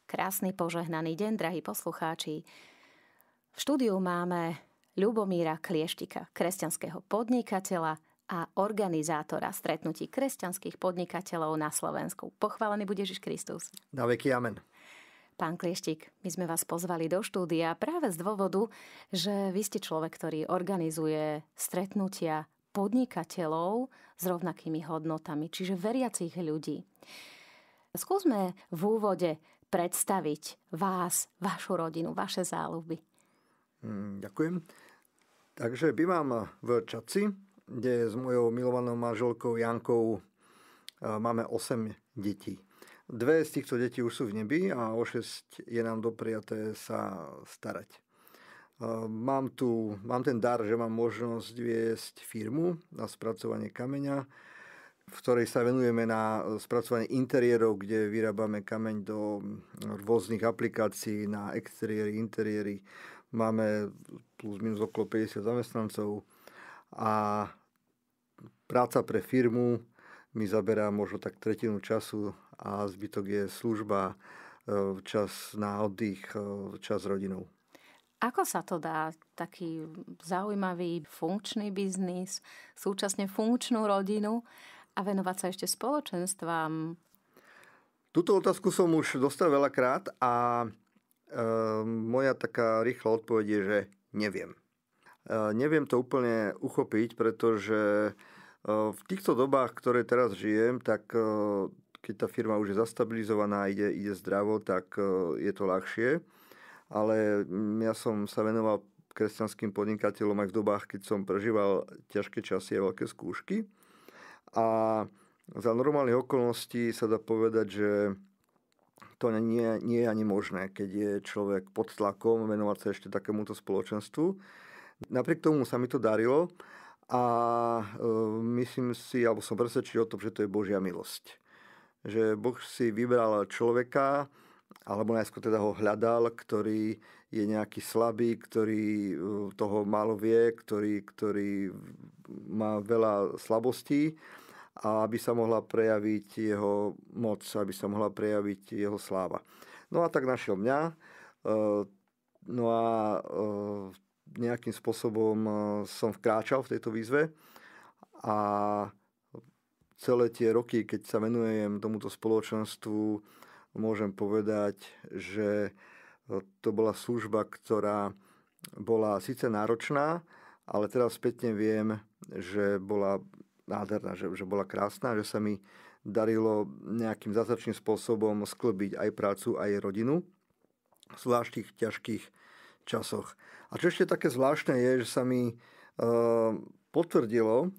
Krásny požehnaný deň, drahí poslucháči. V štúdiu máme Ľubomíra Klieštika, kresťanského podnikateľa a organizátora stretnutí kresťanských podnikateľov na Slovensku. Pochválený bude Ježiš Kristus. Na veky amen. Pán Klieštik, my sme vás pozvali do štúdia práve z dôvodu, že vy ste človek, ktorý organizuje stretnutia podnikateľov s rovnakými hodnotami, čiže veriacich ľudí. Skúsme v úvode predstaviť vás, vašu rodinu, vaše záľuby. Ďakujem. Takže bývam v Čadci, kde s mojou milovanou manželkou Jankou máme 8 detí. 2 z týchto detí už sú v nebi a o 6 je nám dopriaté sa starať. Mám ten dar, že mám možnosť viesť firmu na spracovanie kameňa, v ktorej sa venujeme na spracovanie interiérov, kde vyrábame kameň do rôznych aplikácií na exteriéry, interiéry. Máme plus minus okolo 50 zamestnancov a práca pre firmu mi zaberá možno tak tretinu času a zbytok je služba, čas na oddych, čas s rodinou. Ako sa to dá, taký zaujímavý funkčný biznis, súčasne funkčnú rodinu a venovať sa ešte spoločenstvám? Túto otázku som už dostal veľakrát a moja taká rýchla odpoveď je, že neviem. Neviem to úplne uchopiť, pretože v týchto dobách, ktoré teraz žijem, tak keď tá firma už je zastabilizovaná, ide zdravo, tak je to ľahšie. Ale ja som sa venoval kresťanským podnikateľom aj v dobách, keď som prežíval ťažké časy a veľké skúšky. A za normálnych okolností sa dá povedať, že to nie je ani možné, keď je človek pod tlakom venovať sa ešte takémuto spoločenstvu. Napriek tomu sa mi to darilo a myslím si, alebo som presvedčil o tom, že to je Božia milosť. Že Boh si vybral človeka, alebo najskôr teda ho hľadal, ktorý je nejaký slabý, ktorý toho málo vie, ktorý má veľa slabostí a aby sa mohla prejaviť jeho moc, aby sa mohla prejaviť jeho sláva. No a tak našiel mňa. No a nejakým spôsobom som vkráčal v tejto výzve a celé tie roky, keď sa venujem tomuto spoločenstvu, môžem povedať, že to bola služba, ktorá bola síce náročná, ale teraz spätne viem, že bola nádherná, že bola krásna, že sa mi darilo nejakým zázračným spôsobom sklbiť aj prácu, aj rodinu v zvláštnych ťažkých časoch. A čo ešte také zvláštne je, že sa mi potvrdilo,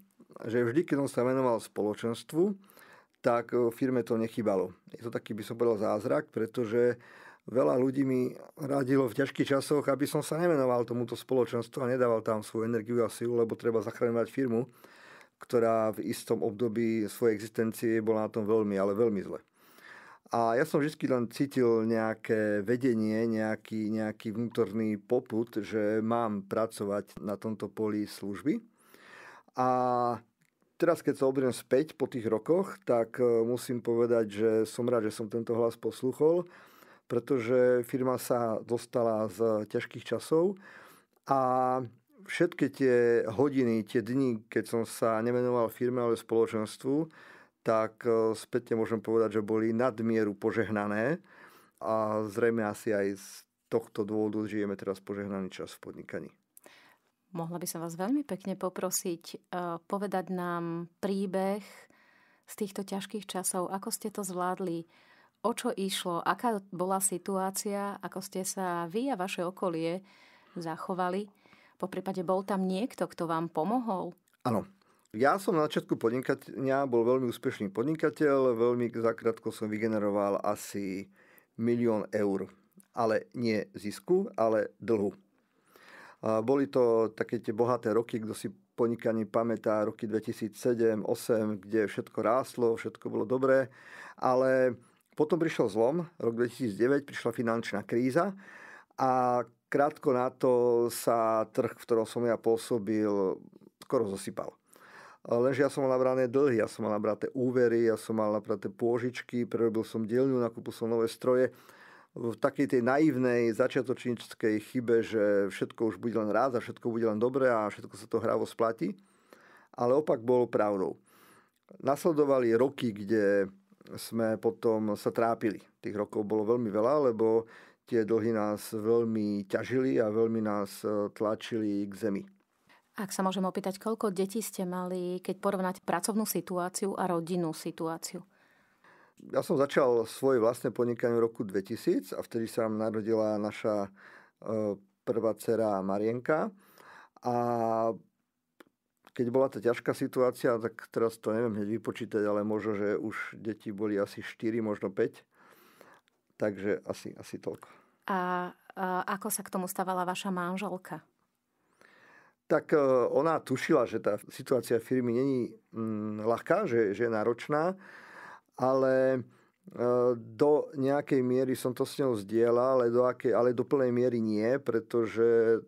že vždy, keď som sa venoval spoločenstvu, tak v firme to nechýbalo. Je to taký, by som povedal, zázrak, pretože veľa ľudí mi radilo v ťažkých časoch, aby som sa nevenoval tomuto spoločenstvu a nedával tam svoju energiu a silu, lebo treba zachraňovať firmu, ktorá v istom období svojej existencie bola na tom veľmi, ale veľmi zle. A ja som vždy len cítil nejaké vedenie, nejaký vnútorný popud, že mám pracovať na tomto poli služby. A teraz, keď sa obriem späť po tých rokoch, tak musím povedať, že som rád, že som tento hlas poslúchol, pretože firma sa dostala z ťažkých časov a všetky tie hodiny, tie dni, keď som sa nevenoval firme, ale spoločenstvu, tak spätne môžem povedať, že boli nadmieru požehnané a zrejme asi aj z tohto dôvodu žijeme teraz požehnaný čas v podnikaní. Mohla by som vás veľmi pekne poprosiť povedať nám príbeh z týchto ťažkých časov, ako ste to zvládli, o čo išlo, aká bola situácia, ako ste sa vy a vaše okolie zachovali. Poprípade bol tam niekto, kto vám pomohol? Áno. Ja som na začiatku podnikania bol veľmi úspešný podnikateľ, veľmi zakrátko som vygeneroval asi 1 000 000 eur, ale nie zisku, ale dlhu. Boli to také tie bohaté roky, kto si podnikaní pamätá, roky 2007-2008, kde všetko rástlo, všetko bolo dobré, ale potom prišiel zlom, rok 2009, prišla finančná kríza a krátko na to sa trh, v ktorom som ja pôsobil, skoro zosypal. Lenže ja som mal nabrané dlhy, ja som mal nabraté úvery, ja som mal nabraté pôžičky, prerobil som dielňu, nakúpil som nové stroje. v takej tej naivnej začiatočníckej chybe, že všetko už bude len raz a všetko bude len dobré a všetko sa to hrávo splatí. Ale opak bol pravdou. Nasledovali roky, kde sme potom sa trápili. Tých rokov bolo veľmi veľa, lebo tie dlhy nás veľmi ťažili a veľmi nás tlačili k zemi. Ak sa môžem opýtať, koľko detí ste mali, keď porovnáte pracovnú situáciu a rodinnú situáciu? Ja som začal svoje vlastné podnikanie v roku 2000 a vtedy sa nám narodila naša prvá dcera Marienka. A keď bola tá ťažká situácia, tak teraz to neviem hneď vypočítať, ale možno, že už deti boli asi 4, možno 5. Takže asi toľko. A ako sa k tomu stávala vaša manželka? Tak ona tušila, že tá situácia firmy není ľahká, že je náročná, ale do nejakej miery som to s ňou zdieľal, ale do plnej miery nie, pretože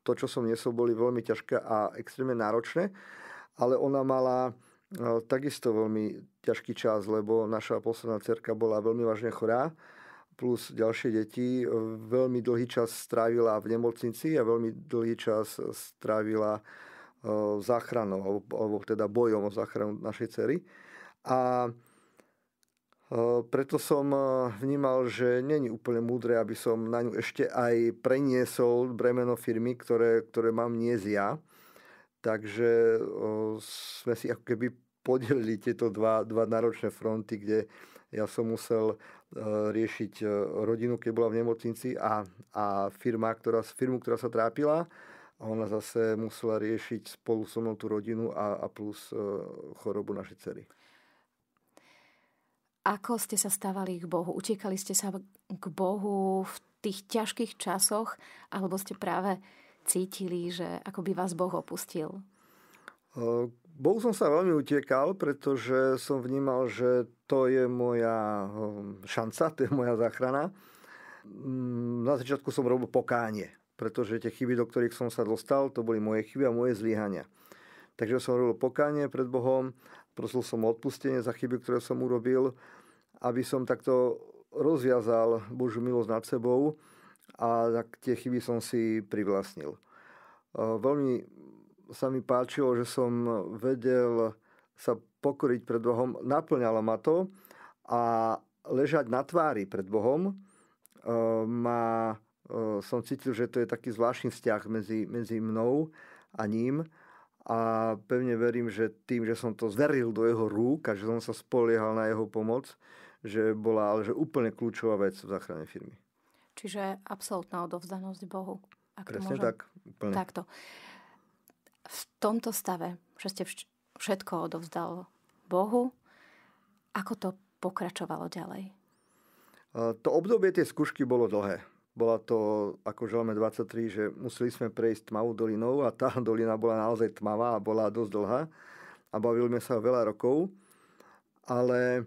to, čo som niesol, boli veľmi ťažké a extrémne náročné, ale ona mala takisto veľmi ťažký čas, lebo naša posledná dcerka bola veľmi vážne chorá, plus ďalšie deti. Veľmi dlhý čas strávila v nemocnici a veľmi dlhý čas strávila záchranou, alebo teda bojom o záchranu našej dcery. A preto som vnímal, že nie je úplne múdre, aby som na ňu ešte aj preniesol bremeno firmy, ktoré mám niesť ja. Takže sme si ako keby podelili tieto dva náročné fronty, kde ja som musel riešiť rodinu, keď bola v nemocnici a firmu, ktorá sa trápila. A ona zase musela riešiť spolu so mnou tú rodinu a plus chorobu našej dcery. Ako ste sa stávali k Bohu? Utekali ste sa k Bohu v tých ťažkých časoch, alebo ste práve cítili, že ako by vás Boh opustil? Bohu som sa veľmi utiekal, pretože som vnímal, že to je moja šanca, to je moja záchrana. Na začiatku som robil pokánie, pretože tie chyby, do ktorých som sa dostal, to boli moje chyby a moje zlyhania. Takže som robil pokánie pred Bohom, prosil som o odpustenie za chyby, ktoré som urobil, aby som takto rozviazal Božiu milosť nad sebou a tak tie chyby som si privlastnil. Veľmi sa mi páčilo, že som vedel sa pokoriť pred Bohom, naplňalo ma to a ležať na tvári pred Bohom som cítil, že to je taký zvláštny vzťah medzi mnou a ním. A pevne verím, že tým, že som to zveril do jeho rúk a že som sa spoliehal na jeho pomoc, že bola ale že úplne kľúčová vec v záchrane firmy. Čiže absolútna odovzdanosť Bohu. Presne tak. Úplne. Takto. V tomto stave, že ste všetko odovzdal Bohu, ako to pokračovalo ďalej? To obdobie tej skúšky bolo dlhé. Bola to, ako Žalme 23, že museli sme prejsť tmavou dolinou a tá dolina bola naozaj tmavá a bola dosť dlhá a bavili sme sa veľa rokov, ale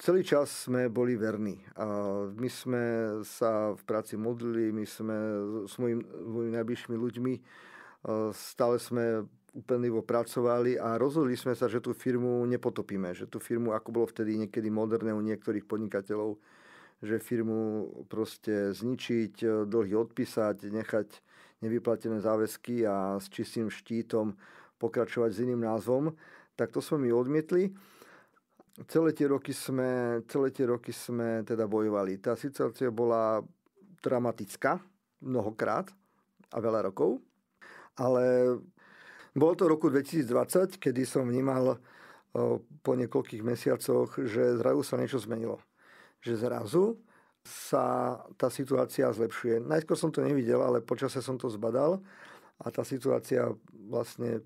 celý čas sme boli verní. A my sme sa v práci modlili, my sme s mojimi najbližšími ľuďmi stále sme úplnivo pracovali a rozhodli sme sa, že tú firmu nepotopíme, že tú firmu, ako bolo vtedy niekedy moderné u niektorých podnikateľov, že firmu proste zničiť, dlhy odpísať, nechať nevyplatené záväzky a s čistým štítom pokračovať s iným názvom, tak to sme my odmietli. Celé tie roky sme teda bojovali. Tá situácia bola dramatická mnohokrát a veľa rokov, ale bolo to roku 2020, kedy som vnímal po niekoľkých mesiacoch, že zrazu sa niečo zmenilo. Že zrazu sa tá situácia zlepšuje. Najskôr som to nevidel, ale počasie som to zbadal a tá situácia vlastne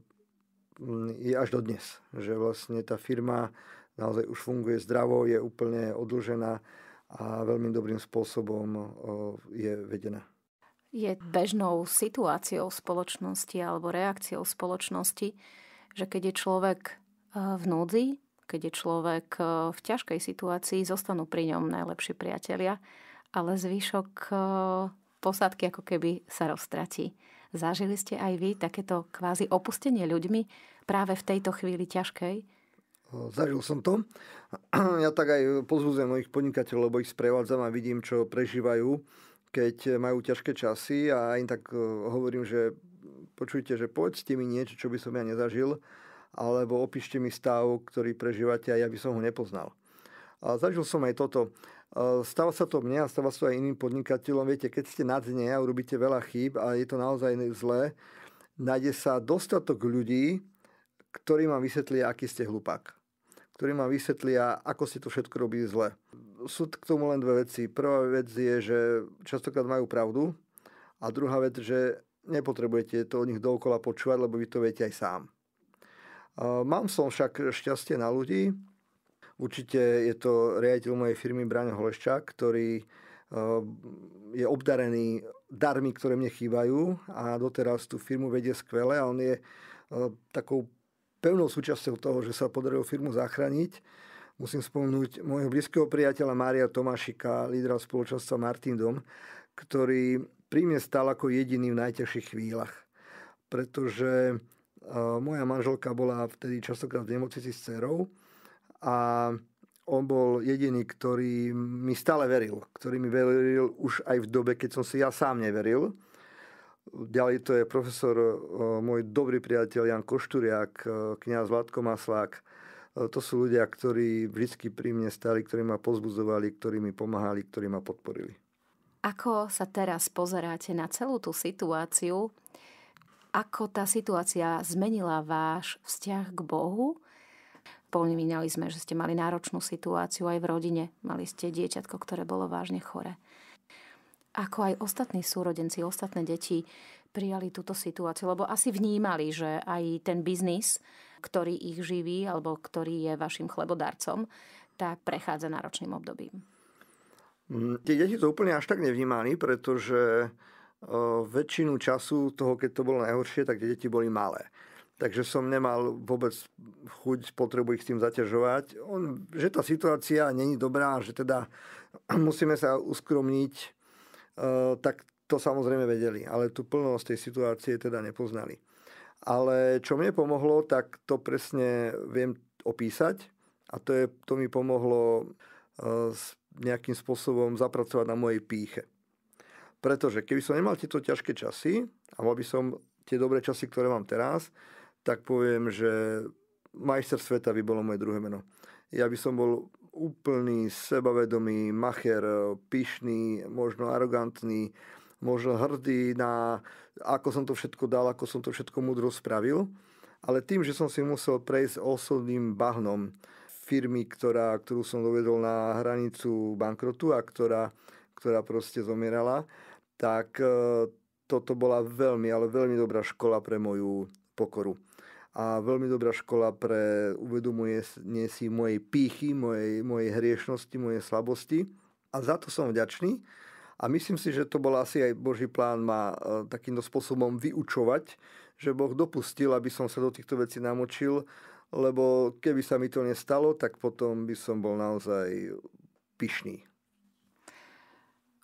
je až dodnes. Že vlastne tá firma naozaj už funguje zdravo, je úplne odlžená a veľmi dobrým spôsobom je vedená. Je bežnou situáciou spoločnosti alebo reakciou spoločnosti, že keď je človek v núdzi, keď je človek v ťažkej situácii, zostanú pri ňom najlepší priatelia, ale zvyšok posádky ako keby sa roztratí. Zažili ste aj vy takéto kvázi opustenie ľuďmi práve v tejto chvíli ťažkej? Zažil som to. Ja tak aj pozbudzujem mojich podnikateľov, lebo ich sprevádzam a vidím, čo prežívajú, keď majú ťažké časy a im tak hovorím, že počujte, že povedzte mi niečo, čo by som ja nezažil, alebo opíšte mi stav, ktorý prežívate a ja by som ho nepoznal. A zažil som aj toto. Stáva sa to mne a stáva sa aj iným podnikateľom. Viete, keď ste na dne a urobíte veľa chýb a je to naozaj zlé, nájde sa dostatok ľudí, ktorí vám vysvetlia, aký ste hlupák. Ktorí vám vysvetlia, ako ste to všetko robili zle. Sú k tomu len dve veci. Prvá vec je, že častokrát majú pravdu. A druhá vec, že nepotrebujete to od nich dookola počúvať, lebo vy to viete aj sám. Mám som však šťastie na ľudí. Určite je to riaditeľ mojej firmy Braňo Holeščák, ktorý je obdarený darmi, ktoré mne chýbajú a doteraz tú firmu vedie skvele a on je takou pevnou súčasťou toho, že sa podarilo firmu zachrániť. Musím spomenúť môjho blízkeho priateľa Mária Tomášika, lídra spoločenstva Martin Dom, ktorý pri mne stál ako jediný v najťažších chvíľach. Pretože moja manželka bola vtedy častokrát v nemocnici s dcerou a on bol jediný, ktorý mi stále veril. Ktorý mi veril už aj v dobe, keď som si ja sám neveril. Ďalej to je profesor, môj dobrý priateľ Jan Košturiak, kňaz Vládko Maslák. To sú ľudia, ktorí vždy pri mne stali, ktorí ma pozbudzovali, ktorí mi pomáhali, ktorí ma podporili. Ako sa teraz pozeráte na celú tú situáciu? Ako tá situácia zmenila váš vzťah k Bohu? Pomínali sme, že ste mali náročnú situáciu aj v rodine. Mali ste dieťatko, ktoré bolo vážne choré. Ako aj ostatní súrodenci, ostatné deti prijali túto situáciu, lebo asi vnímali, že aj ten biznis, ktorý ich živí, alebo ktorý je vašim chlebodarcom, tak prechádza náročným obdobím. Tie deti to úplne až tak nevnímali, pretože väčšinu času toho, keď to bolo najhoršie, tak tie deti boli malé. Takže som nemal vôbec chuť, potrebu ich s tým zaťažovať. Že tá situácia není dobrá, že teda musíme sa uskromniť, tak to samozrejme vedeli. Ale tú plnosť tej situácie teda nepoznali. Ale čo mne pomohlo, tak to presne viem opísať. A to mi pomohlo nejakým spôsobom zapracovať na mojej pýche. Pretože keby som nemal tieto ťažké časy, a mal by som tie dobré časy, ktoré mám teraz, tak poviem, že majster sveta by bolo moje druhé meno. Ja by som bol úplný, sebavedomý, macher, pyšný, možno arogantný, možno hrdý na ako som to všetko dal, ako som to všetko múdro spravil. Ale tým, že som si musel prejsť osobným bahnom firmy, ktorú som dovedol na hranicu bankrotu a ktorá proste zomierala, tak toto bola veľmi, ale veľmi dobrá škola pre moju pokoru. A veľmi dobrá škola pre uvedomenie si mojej pýchy, mojej hriešnosti, mojej slabosti. A za to som vďačný. A myslím si, že to bol asi aj Boží plán ma takýmto spôsobom vyučovať, že Boh dopustil, aby som sa do týchto vecí namočil, lebo keby sa mi to nestalo, tak potom by som bol naozaj pyšný.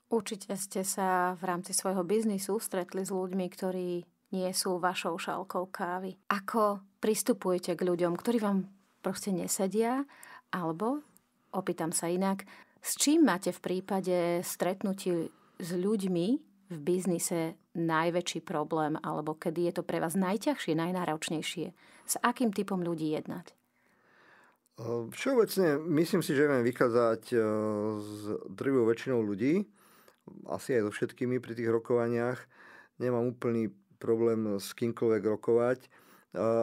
Určite ste sa v rámci svojho biznisu stretli s ľuďmi, ktorí nie sú vašou šálkou kávy. Ako pristupujete k ľuďom, ktorí vám proste nesedia? Alebo, opýtam sa inak, s čím máte v prípade stretnutí s ľuďmi v biznise najväčší problém? Alebo kedy je to pre vás najťažšie, najnáročnejšie? S akým typom ľudí jednať? Všeobecne myslím si, že viem vychádzať s drvivou väčšinou ľudí. Asi aj so všetkými pri tých rokovaniach. Nemám úplný problém s kýmkoľvek rokovať.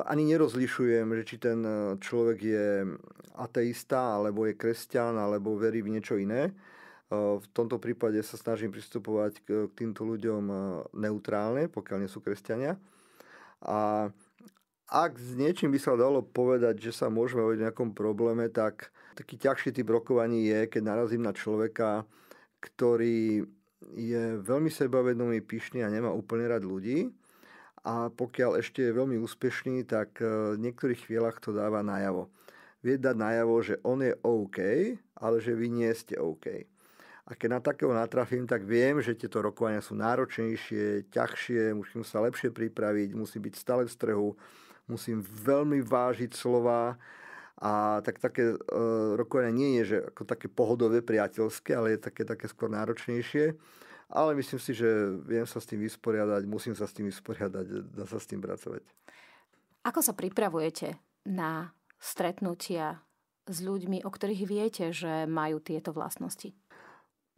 Ani nerozlišujem, že či ten človek je ateista, alebo je kresťan, alebo verí v niečo iné. V tomto prípade sa snažím pristupovať k týmto ľuďom neutrálne, pokiaľ nie sú kresťania. A ak s niečím by sa dalo povedať, že sa môžeme hovoriť o nejakom probléme, tak taký ťažší typ rokovaní je, keď narazím na človeka, ktorý je veľmi sebavedomý, pyšný a nemá úplne rád ľudí. A pokiaľ ešte je veľmi úspešný, tak v niektorých chvíľach to dáva najavo. Vie dať najavo, že on je OK, ale že vy nie ste OK. A keď na takého natrafím, tak viem, že tieto rokovania sú náročnejšie, ťažšie, musím sa lepšie pripraviť, musím byť stále v strehu, musím veľmi vážiť slova A také rokovanie nie je, že ako také pohodové, priateľské, ale je také skôr náročnejšie. Ale myslím si, že viem sa s tým vysporiadať, musím sa s tým vysporiadať, dá sa s tým pracovať. Ako sa pripravujete na stretnutia s ľuďmi, o ktorých viete, že majú tieto vlastnosti?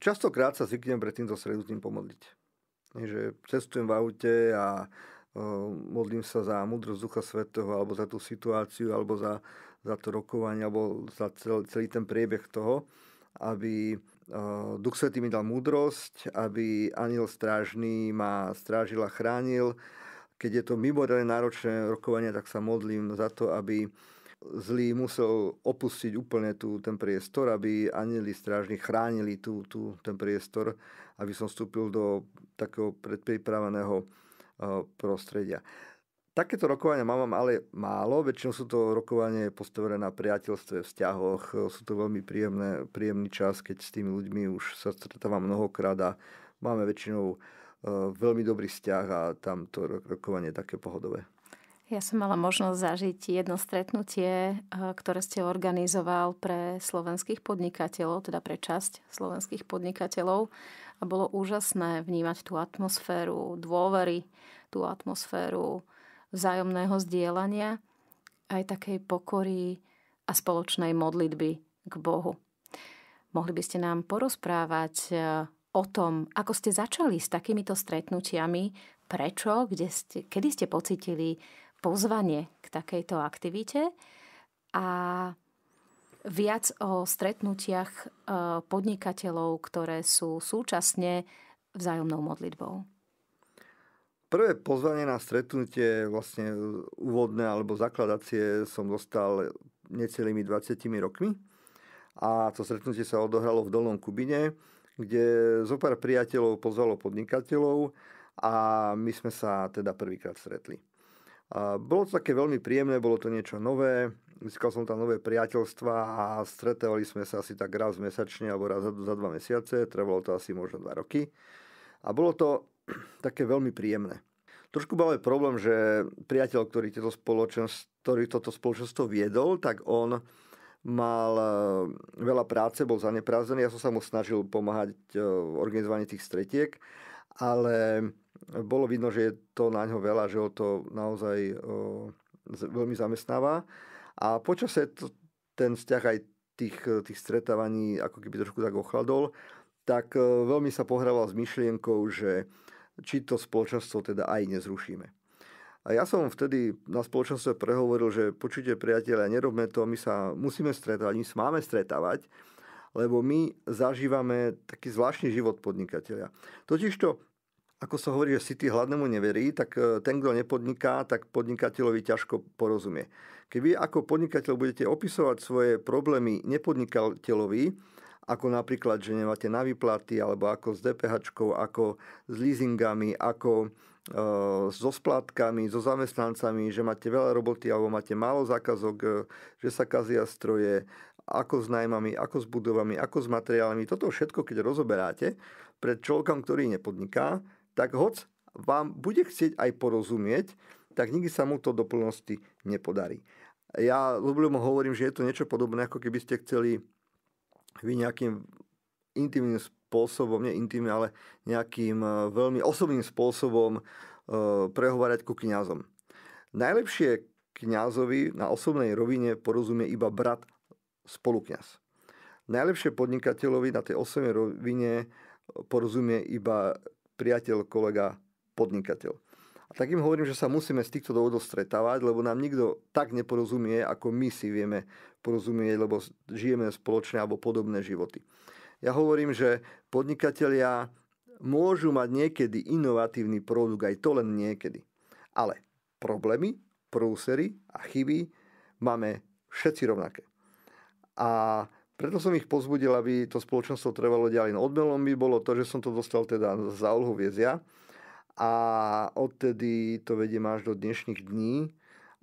Častokrát sa zvyknem pred týmto stretnutím pomodliť. Že cestujem v aute a modlím sa za múdrosť Ducha Svätého, alebo za tú situáciu, alebo za to rokovanie, alebo za celý ten priebeh toho, aby Duch Svätý mi dal múdrosť, aby anjel strážny ma strážil a chránil. Keď je to mimoriadne náročné rokovanie, tak sa modlím za to, aby zlý musel opustiť úplne ten priestor, aby anjeli strážni chránili ten priestor, aby som vstúpil do takého predpripraveného prostredia. Takéto rokovania mám ale málo, väčšinou sú to rokovanie postavené na priateľstve, vzťahoch, sú to veľmi príjemný čas, keď s tými ľuďmi už sa stretávam mnohokrát a máme väčšinou veľmi dobrý vzťah a tam to rokovanie je také pohodové. Ja som mala možnosť zažiť jedno stretnutie, ktoré ste organizoval pre slovenských podnikateľov, teda pre časť slovenských podnikateľov. A bolo úžasné vnímať tú atmosféru dôvery, tú atmosféru vzájomného zdieľania, aj takej pokory a spoločnej modlitby k Bohu. Mohli by ste nám porozprávať o tom, ako ste začali s takýmito stretnutiami, prečo, kedy ste pocítili pozvanie k takejto aktivite a viac o stretnutiach podnikateľov, ktoré sú súčasne vzájomnou modlitbou. Prvé pozvanie na stretnutie vlastne úvodné alebo zakladacie som dostal necelými 20 rokmi. A to stretnutie sa odohralo v Dolnom Kubine, kde zopár priateľov pozvalo podnikateľov a my sme sa teda prvýkrát stretli. A bolo to také veľmi príjemné, bolo to niečo nové, získal som tam nové priateľstva a stretávali sme sa asi tak raz mesačne alebo raz za 2 mesiace, trvalo to asi možno 2 roky. A bolo to také veľmi príjemné. Trošku bol aj problém, že priateľ, ktorý toto spoločenstvo viedol, tak on mal veľa práce, bol zaneprázdnený. Ja som sa mu snažil pomáhať v organizovaní tých stretiek, ale bolo vidno, že je to na ňo veľa, že ho to naozaj veľmi zamestnáva. A počasie ten vzťah aj tých stretávaní ako keby trošku tak ochladol, tak veľmi sa pohrával s myšlienkou, že či to spoločenstvo teda aj nezrušíme. A ja som vtedy na spoločenstve prehovoril, že počujte priatelia, nerobme to, my sa musíme stretávať, my sa máme stretávať, lebo my zažívame taký zvláštny život podnikateľa. Totižto, ako sa hovorí, že City hladnému neverí, tak ten, kto nepodniká, tak podnikateľovi ťažko porozumie. Keď vy ako podnikateľ budete opisovať svoje problémy nepodnikateľovi, ako napríklad, že nemáte na výplaty, alebo ako s DPH-čkou, ako s leasingami, ako so splátkami, so zamestnancami, že máte veľa roboty alebo máte málo zákazok, že sa kazia stroje, ako s nájmami, ako s budovami, ako s materiálami. Toto všetko, keď rozoberáte pred človekom, ktorý nepodniká, tak hoc vám bude chcieť aj porozumieť, tak nikdy sa mu to do plnosti nepodarí. Ja ľuďom hovorím, že je to niečo podobné, ako keby ste chceli vy nejakým intimným spôsobom, nie intimným, ale nejakým veľmi osobným spôsobom prehovárať ku kňazom. Najlepšie kňazovi na osobnej rovine porozumie iba brat spolukňaz. Najlepšie podnikateľovi na tej osobnej rovine porozumie iba priateľ, kolega, podnikateľ. A tak im hovorím, že sa musíme z týchto dôvodov stretávať, lebo nám nikto tak neporozumie, ako my si vieme porozumieť, lebo žijeme spoločné alebo podobné životy. Ja hovorím, že podnikatelia môžu mať niekedy inovatívny produkt, aj to len niekedy. Ale problémy, prúsery a chyby máme všetci rovnaké. A preto som ich pozbudil, aby to spoločenstvo trvalo ďalej. No odmelom by bolo to, že som to dostal teda za úlohu viesť ja. A odtedy to vediem až do dnešných dní.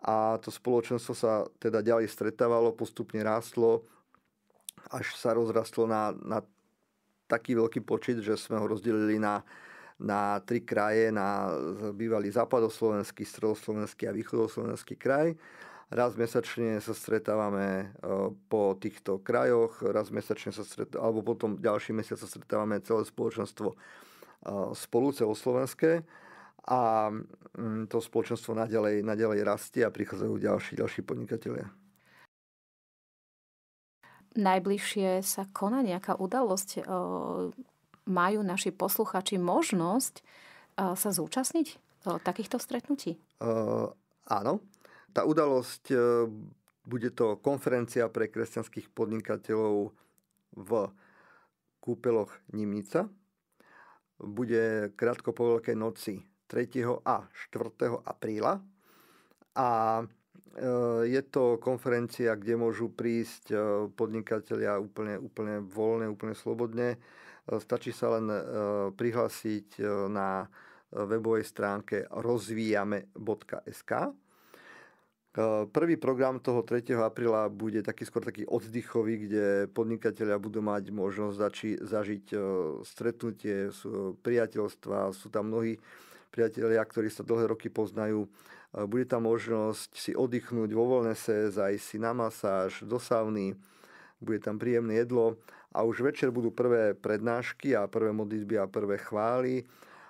A to spoločenstvo sa teda ďalej stretávalo, postupne rástlo, až sa rozrastlo na taký veľký počet, že sme ho rozdelili na 3 kraje, na bývalý západoslovenský, stredoslovenský a východoslovenský kraj. Raz mesačne sa stretávame po týchto krajoch, raz mesačne alebo potom ďalší mesiac sa stretávame celé spoločenstvo spolu celoslovenské a to spoločenstvo naďalej rastie a prichádzajú ďalší podnikatelia. Najbližšie sa koná nejaká udalosť? Majú naši posluchači možnosť sa zúčastniť takýchto stretnutí? Áno. Tá udalosť, bude to konferencia pre kresťanských podnikateľov v Kúpeloch Nimnica. Bude krátko po Veľkej noci 3. a 4. apríla. A je to konferencia, kde môžu prísť podnikatelia úplne voľne, úplne slobodne. Stačí sa len prihlásiť na webovej stránke rozvíjame.sk. Prvý program toho 3. apríla bude skôr taký oddychový, kde podnikatelia budú mať možnosť zažiť stretnutie, priateľstva. Sú tam mnohí priatelia, ktorí sa dlhé roky poznajú. Bude tam možnosť si oddychnúť vo wellnesse, zájsť si na masáž, do sauny. Bude tam príjemné jedlo. A už večer budú prvé prednášky a prvé modlitby a prvé chvály.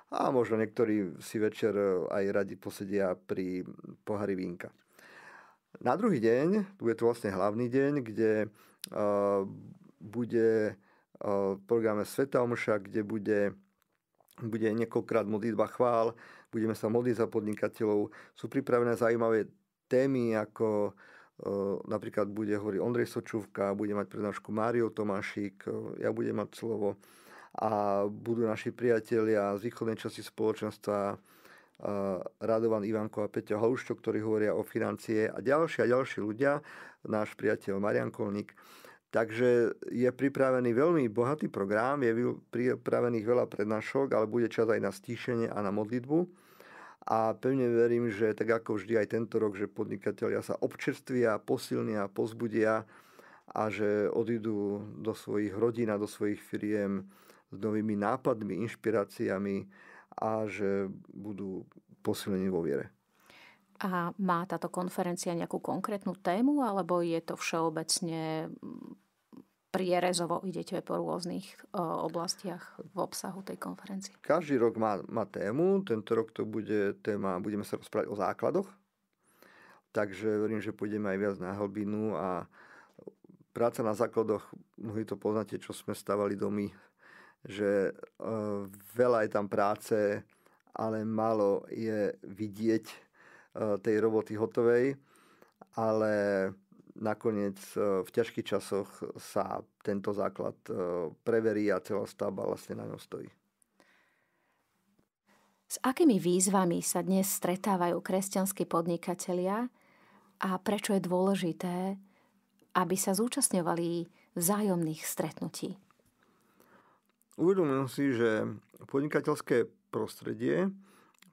A možno niektorí si večer aj radi posedia pri pohári vínka. Na druhý deň, bude to vlastne hlavný deň, kde bude v programe Svätá omša, kde bude niekoľkokrát modlitba chvál, budeme sa modliť za podnikateľov. Sú pripravené zaujímavé témy, ako napríklad bude hovoriť Ondrej Sočúvka, bude mať prednášku Mário Tomášik, ja budem mať slovo a budú naši priatelia z východnej časti spoločenstva Radovan Ivanko a Peťo Haluščo, ktorí hovoria o financie a ďalší ľudia, náš priateľ Marian Kolník. Takže je pripravený veľmi bohatý program, je pripravených veľa prednášok, ale bude čas aj na stíšenie a na modlitbu. A pevne verím, že tak ako vždy aj tento rok, že podnikatelia sa občerstvia, posilnia, pozbudia a že odídu do svojich rodín a do svojich firiem s novými nápadmi, inšpiráciami a že budú posilnení vo viere. A má táto konferencia nejakú konkrétnu tému, alebo je to všeobecne prierezovo, idete po rôznych oblastiach v obsahu tej konferencie? Každý rok má tému. Tento rok to bude téma, budeme sa rozprávať o základoch. Takže verím, že pôjdeme aj viac na hlbinu a práca na základoch, mnohí to poznáte, čo sme stavali domy, že veľa je tam práce, ale málo je vidieť tej roboty hotovej, ale nakoniec v ťažkých časoch sa tento základ preverí a celá stavba vlastne na ňom stojí. S akými výzvami sa dnes stretávajú kresťanskí podnikatelia a prečo je dôležité, aby sa zúčastňovali vzájomných stretnutí? Uvedomujem si, že podnikateľské prostredie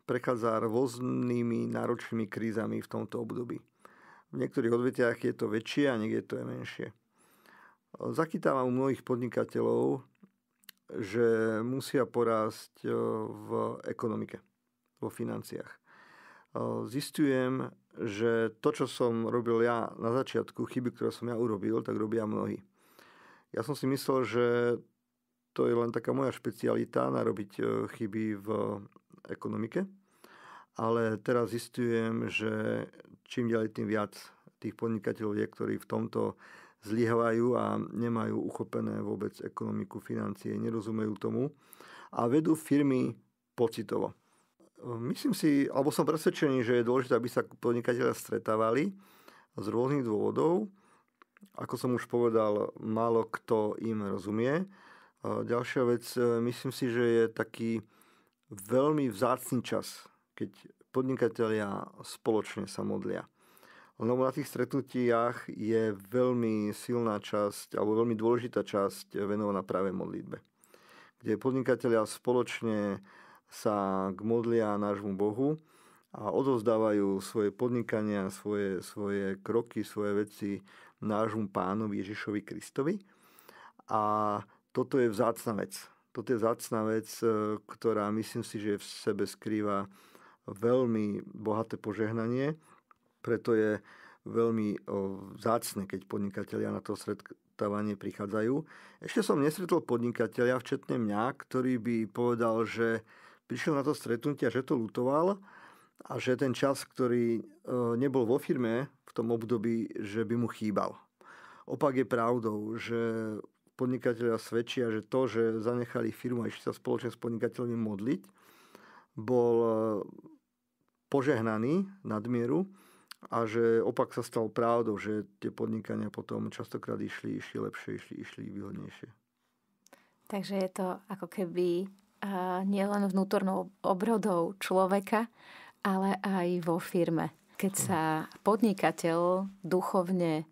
prechádza rôznymi náročnými krízami v tomto období. V niektorých odvetiach je to väčšie a niekde to je menšie. Zachytávam u mnohých podnikateľov, že musia porásť v ekonomike, vo financiách. Zistujem, že to, čo som robil ja na začiatku, chyby, ktoré som ja urobil, tak robia mnohí. Ja som si myslel, že to je len taká moja špecialita narobiť chyby v ekonomike. Ale teraz zistujem, že čím ďalej tým viac tých podnikateľov je, ktorí v tomto zlyhávajú a nemajú uchopené vôbec ekonomiku, financie, nerozumejú tomu a vedú firmy pocitovo. Myslím si, alebo som presvedčený, že je dôležité, aby sa podnikatelia stretávali z rôznych dôvodov. Ako som už povedal, málo kto im rozumie. Ďalšia vec, myslím si, že je taký veľmi vzácny čas, keď podnikatelia spoločne sa modlia. Lebo na tých stretnutiach je veľmi silná časť, alebo veľmi dôležitá časť venovaná práve modlitbe. Kde podnikatelia spoločne sa modlia nášmu Bohu a odovzdávajú svoje podnikania, svoje kroky, svoje veci nášmu Pánovi Ježišovi Kristovi. A toto je vzácna vec. Toto je vzácna vec, ktorá myslím si, že v sebe skrýva veľmi bohaté požehnanie. Preto je veľmi vzácne, keď podnikatelia na to stretávanie prichádzajú. Ešte som nestretol podnikatelia, včetne mňa, ktorý by povedal, že prišiel na to stretnutie a že to ľutoval a že ten čas, ktorý nebol vo firme v tom období, že by mu chýbal. Opak je pravdou, že podnikatelia svedčia, že to, že zanechali firmu a išli sa spoločne s podnikateľmi modliť, bol požehnaný nadmieru a že opak sa stal pravdou, že tie podnikania potom častokrát išli lepšie, išli výhodnejšie. Takže je to ako keby nielen vnútornou obrodou človeka, ale aj vo firme. Keď sa podnikateľ duchovne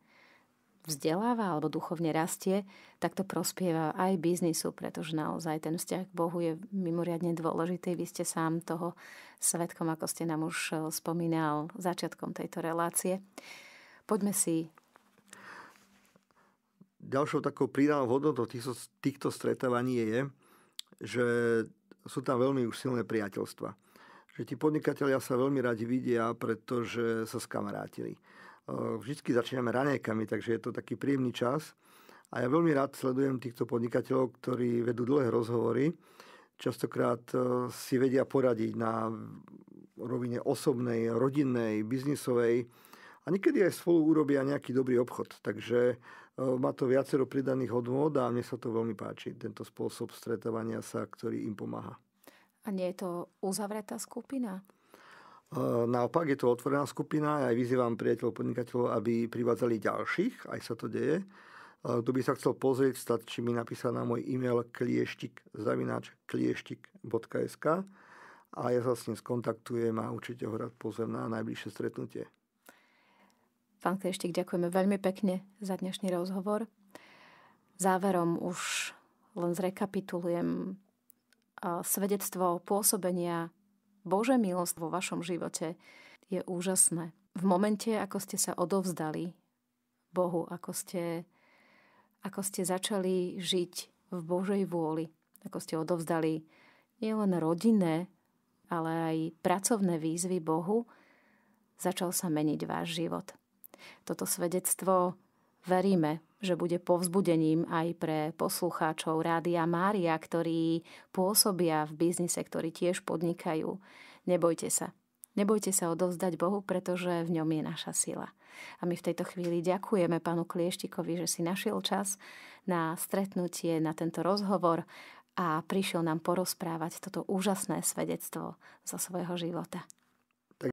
vzdeláva alebo duchovne rastie, tak to prospieva aj biznisu, pretože naozaj ten vzťah k Bohu je mimoriadne dôležitý. Vy ste sám toho svedkom, ako ste nám už spomínal začiatkom tejto relácie. Poďme si... Ďalšou takou pridanou hodnotou týchto stretávaní je, že sú tam veľmi už silné priateľstva. Že tí podnikatelia sa veľmi radi vidia, pretože sa skamarátili. Vždycky začíname raňajkami, takže je to taký príjemný čas. A ja veľmi rád sledujem týchto podnikateľov, ktorí vedú dlhé rozhovory. Častokrát si vedia poradiť na rovine osobnej, rodinnej, biznisovej. A niekedy aj spolu urobia nejaký dobrý obchod. Takže má to viacero pridaných hodnôt a mne sa to veľmi páči, tento spôsob stretávania sa, ktorý im pomáha. A nie je to uzavretá skupina? Naopak je to otvorená skupina. Ja aj vyzývam priateľov podnikateľov, aby privádzali ďalších. Aj sa to deje. Kto by sa chcel pozrieť, stačí mi napísať na môj e-mail klieštik@klieštik.sk a ja sa s ním skontaktujem a určite ho rád pozvem na najbližšie stretnutie. Pán Klieštik, ďakujeme veľmi pekne za dnešný rozhovor. Záverom už len zrekapitulujem svedectvo pôsobenia Božia milosť vo vašom živote je úžasné. V momente, ako ste sa odovzdali Bohu, ako ste začali žiť v Božej vôli, ako ste odovzdali nielen rodinné, ale aj pracovné výzvy Bohu, začal sa meniť váš život. Toto svedectvo veríme, že bude povzbudením aj pre poslucháčov Rádia Mária, ktorí pôsobia v biznise, ktorí tiež podnikajú. Nebojte sa. Nebojte sa odovzdať Bohu, pretože v ňom je naša sila. A my v tejto chvíli ďakujeme pánu Klieštikovi, že si našiel čas na stretnutie, na tento rozhovor a prišiel nám porozprávať toto úžasné svedectvo zo svojho života.